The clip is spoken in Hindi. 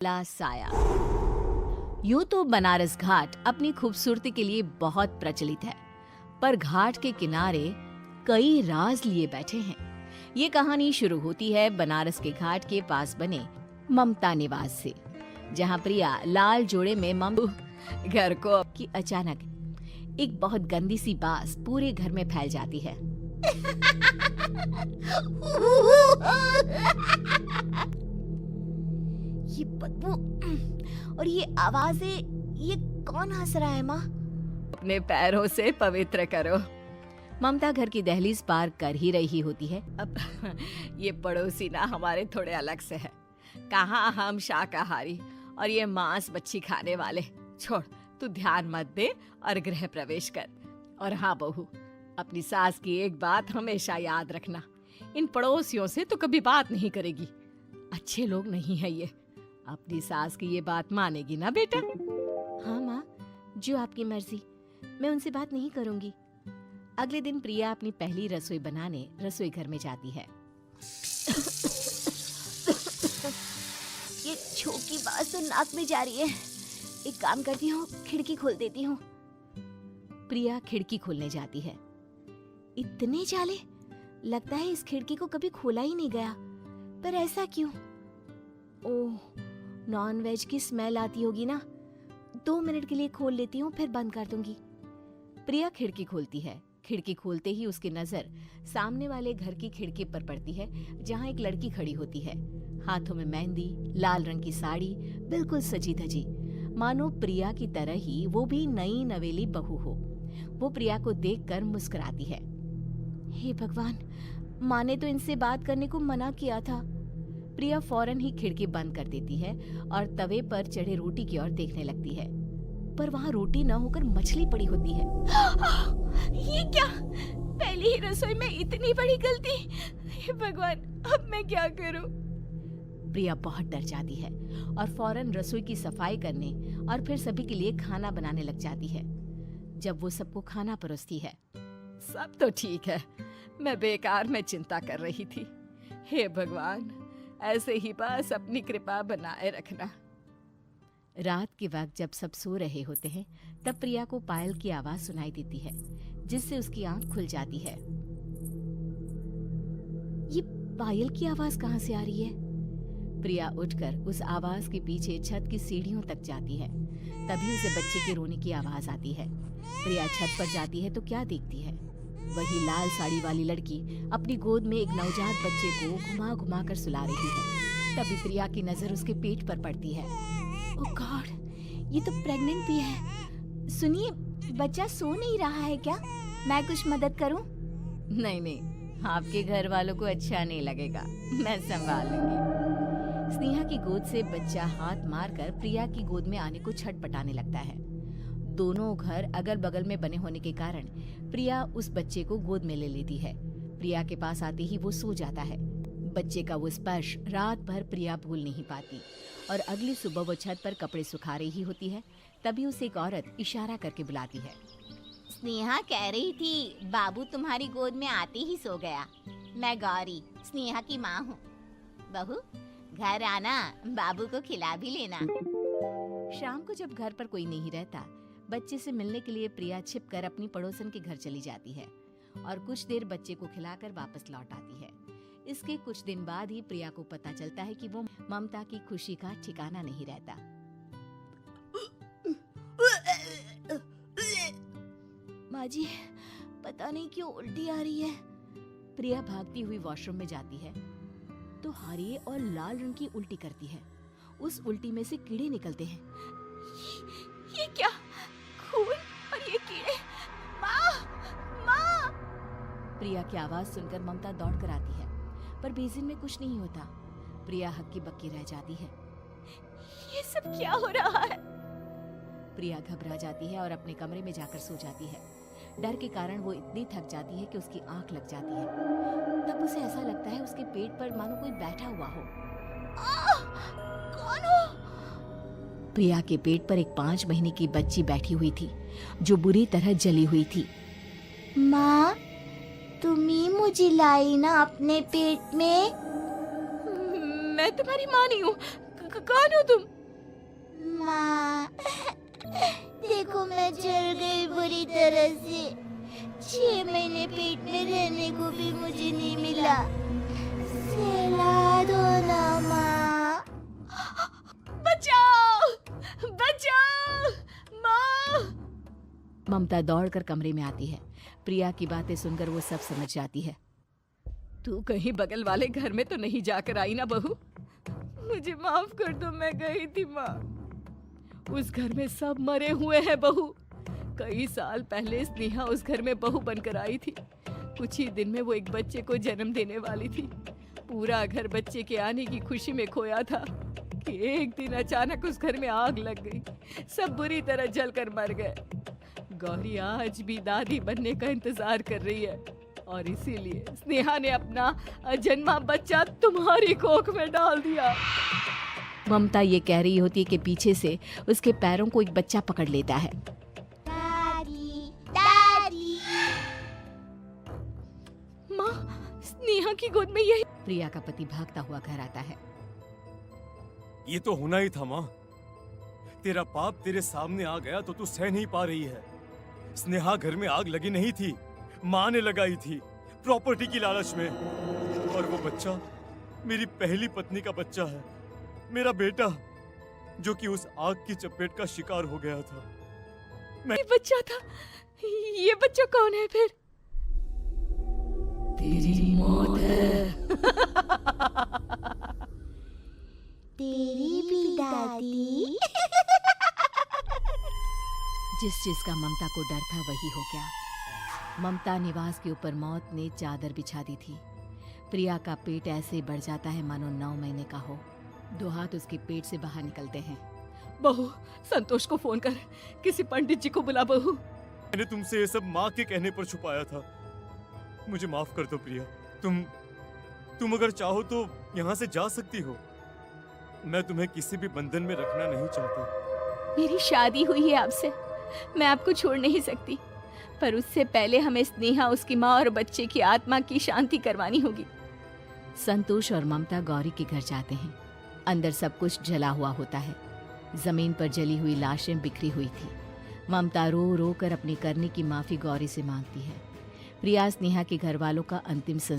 ला साया। यूं तो बनारस घाट अपनी खूबसूरती के लिए बहुत प्रचलित है, पर घाट के किनारे कई राज लिए बैठे हैं। ये कहानी शुरू होती है बनारस के घाट के पास बने ममता निवास से, जहां प्रिया लाल जोड़े में घर को की अचानक एक बहुत गंदी सी बास पूरे घर में फैल जाती है। ये बदबू और ये आवाजें, ये कौन हंस रहा है माँ? अपने पैरों से पवित्र करो। ममता घर की दहलीज पार कर ही रही होती है। अब ये पड़ोसी ना हमारे थोड़े अलग से है। कहाँ हम शाकाहारी और ये मांस मच्छी खाने वाले। छोड़, तू ध्यान मत दे और गृह प्रवेश कर। और हाँ बहू, अपनी सास की एक बात हमेशा याद रखना, इन पड़ोसियों से तो कभी बात नहीं करेगी। अच्छे लोग नहीं है ये। अपनी सास की ये बात मानेगी ना बेटा? हाँ माँ, जो आपकी मर्जी, मैं उनसे बात नहीं करूंगी। अगले दिन प्रिया अपनी पहली रसोई बनाने रसोई घर में जाती है। ये छोकी बात तो नाक में जा रही है। एक काम करती हूँ, खिड़की खोल देती हूँ। प्रिया खिड़की खोलने जाती है। इतने जाले, लगता है इस खिड़की को कभी खोला ही नहीं गया। पर ऐसा क्यों? ओह, नॉन वेज की स्मेल आती होगी ना। 2 मिनट के लिए खोल लेती हूँ, फिर बंद कर दूंगी। प्रिया खिड़की खोलती है। खिड़की खोलते ही उसकी नजर सामने वाले घर की खिड़की पर पड़ती है, जहाँ एक लड़की खड़ी होती है। हाथों में मेहंदी, लाल रंग की साड़ी, बिल्कुल सजी धजी, मानो प्रिया की तरह ही वो भी नई नवेली बहू हो। वो प्रिया को देखकर मुस्कुराती है। हे भगवान, माँ ने तो इनसे बात करने को मना किया था। प्रिया फौरन ही खिड़की बंद कर देती है और तवे पर चढ़े रोटी की ओर देखने लगती है, पर वहाँ रोटी न होकर मछली पड़ी होती है। ये क्या? पहली ही रसोई में इतनी बड़ी गलती! हे भगवान, अब मैं क्या करूं? प्रिया बहुत डर जाती है और फौरन रसोई की सफाई करने और फिर सभी के लिए खाना बनाने लग जाती है। जब वो सबको खाना परोसती है, सब तो ठीक है, मैं बेकार में चिंता कर रही थी। हे भगवान, ऐसे ही बस अपनी कृपा बनाए रखना। रात के वक्त जब सब सो रहे होते हैं, तब प्रिया को पायल की आवाज सुनाई देती है, जिससे उसकी आंख खुल जाती है। ये पायल की आवाज कहाँ से आ रही है? प्रिया उठकर उस आवाज के पीछे छत की सीढ़ियों तक जाती है। तभी उसे बच्चे के रोने की आवाज आती है। प्रिया छत पर जाती है तो क्या देखती है? वही लाल साड़ी वाली लड़की अपनी गोद में एक नवजात बच्चे को घुमा घुमा कर सुला रही है। तभी प्रिया की नजर उसके पेट पर पड़ती है। ओह गॉड, ये तो प्रेग्नेंट भी है। सुनिए, बच्चा सो नहीं रहा है क्या? मैं कुछ मदद करूं? नहीं नहीं, आपके घर वालों को अच्छा नहीं लगेगा, मैं संभाल लूंगी। स्नेहा की गोद से बच्चा हाथ मारकर प्रिया की गोद में आने को छटपटाने लगता है। दोनों घर अगल बगल में बने होने के कारण प्रिया उस बच्चे को गोद में ले लेती है। प्रिया के पास आते ही वो सो जाता है। बच्चे का वो स्पर्श रात भर प्रिया भूल नहीं पाती और अगली सुबह वो छत पर कपड़े सुखा रही होती है। तभी उसे एक औरत इशारा करके बुलाती है। स्नेहा कह रही थी बाबू तुम्हारी गोद में आते ही सो गया। मैं गौरी, स्नेहा की माँ हूँ। बहू, घर आना, बाबू को खिला भी लेना। शाम को जब घर पर कोई नहीं रहता, बच्चे से मिलने के लिए प्रिया छिपकर अपनी पड़ोसन के घर चली जाती है और कुछ देर बच्चे को खिलाकर वापस लौट आती है। इसके कुछ दिन बाद ही प्रिया को पता चलता है कि वो ममता की खुशी का ठिकाना नहीं रहता। माँ जी, पता नहीं क्यों उल्टी आ रही है। प्रिया भागती हुई वॉशरूम में जाती है तो हरे और लाल रंग की उल्टी करती है। उस उल्टी में से कीड़े निकलते हैं। ये क्या? खून और ये कीड़े! माँ! माँ! प्रिया की आवाज सुनकर ममता दौड़ कर आती है, पर बेसिन में कुछ नहीं होता। प्रिया हक्की बक्की रह जाती है। ये सब क्या हो रहा है? प्रिया घबरा जाती है और अपने कमरे में जाकर सो जाती है। डर के कारण वो इतनी थक जाती है कि उसकी आंख लग जाती है। तब उसे ऐसा लगता है उसके पेट पर मानो कोई बैठा हुआ हो। कौन हो? प्रिया के पेट पर एक 5 महीने की बच्ची बैठी हुई थी, जो बुरी तरह जली हुई थी। माँ, तुम ही मुझे लाई ना अपने पेट में? मैं तुम्हारी माँ नहीं हूँ। कौन हो तुम? माँ, देखो मैं जल गई बुरी तरह से। 6 महीने पेट में रहने को भी मुझे नहीं मिला। सहला दो ना माँ। बचाओ! बचाओ! माँ! ममता दौड़कर कमरे में आती है। प्रिया की बातें सुनकर वो सब समझ जाती है। तू कहीं बगल वाले घर में तो नहीं जाकर आई ना बहू? मुझे माफ कर दो, मैं गई थी माँ। उस घर में सब मरे हुए हैं बहू। कई साल पहले स्नेहा उस घर में बहू बनकर आई थी। कुछ ही दिन में वो एक बच्चे को जन्म देने वाली थी। पूरा घर बच्चे के आने की खुशी में खोया था कि एक दिन अचानक उस घर में आग लग गई। सब बुरी तरह जलकर मर गए। गौरी आज भी दादी बनने का इंतजार कर रही है और इसीलिए स्नेहा ने अपना अजन्मा बच्चा तुम्हारी कोख में डाल दिया। ममता ये कह रही होती है कि पीछे से उसके पैरों को एक बच्चा पकड़ लेता है। दादी, दादी। माँ, स्नेहा की गोद में यही। प्रिया का पति भागता हुआ घर आता है। ये तो होना ही था माँ। तेरा पाप तेरे सामने आ गया तो तू सह नहीं पा रही है। स्नेहा घर में आग लगी नहीं थी, माँ ने लगाई थी प्रॉपर्टी की लालच में। और वो बच्चा मेरी पहली पत्नी का बच्चा है, मेरा बेटा, जो कि उस आग की चपेट का शिकार हो गया था। ये बच्चा था। ये बच्चा कौन है फिर? तेरी मौत है। तेरी भी दादी। जिस चीज का ममता को डर था वही हो गया। ममता निवास के ऊपर मौत ने चादर बिछा दी थी। प्रिया का पेट ऐसे बढ़ जाता है मानो 9 महीने का हो। 2 हाथ उसके पेट से बाहर निकलते हैं। बहू, संतोष को फोन कर, किसी पंडित जी को बुला बहू। मैंने तुमसे ये सब माँ के कहने पर छुपाया था। मुझे माफ कर दो प्रिया। तुम अगर चाहो तो यहाँ से जा सकती हो। मैं तुम्हें किसी भी बंधन में रखना नहीं चाहती। मेरी शादी हुई है आपसे, मैं आपको छोड़ नहीं सकती, पर उससे पहले हमें स्नेहा, उसकी माँ और बच्चे की आत्मा की शांति करवानी होगी। संतोष और ममता गौरी के घर जाते हैं। अंदर सब कुछ जला हुआ होता है। जमीन पर जली हुई लाशें बिखरी हुई थी। ममता रो रो कर अपने करने की माफी गौरी से मांगती है। प्रिया स्नेहा के घर वालों का अंतिम संस्कार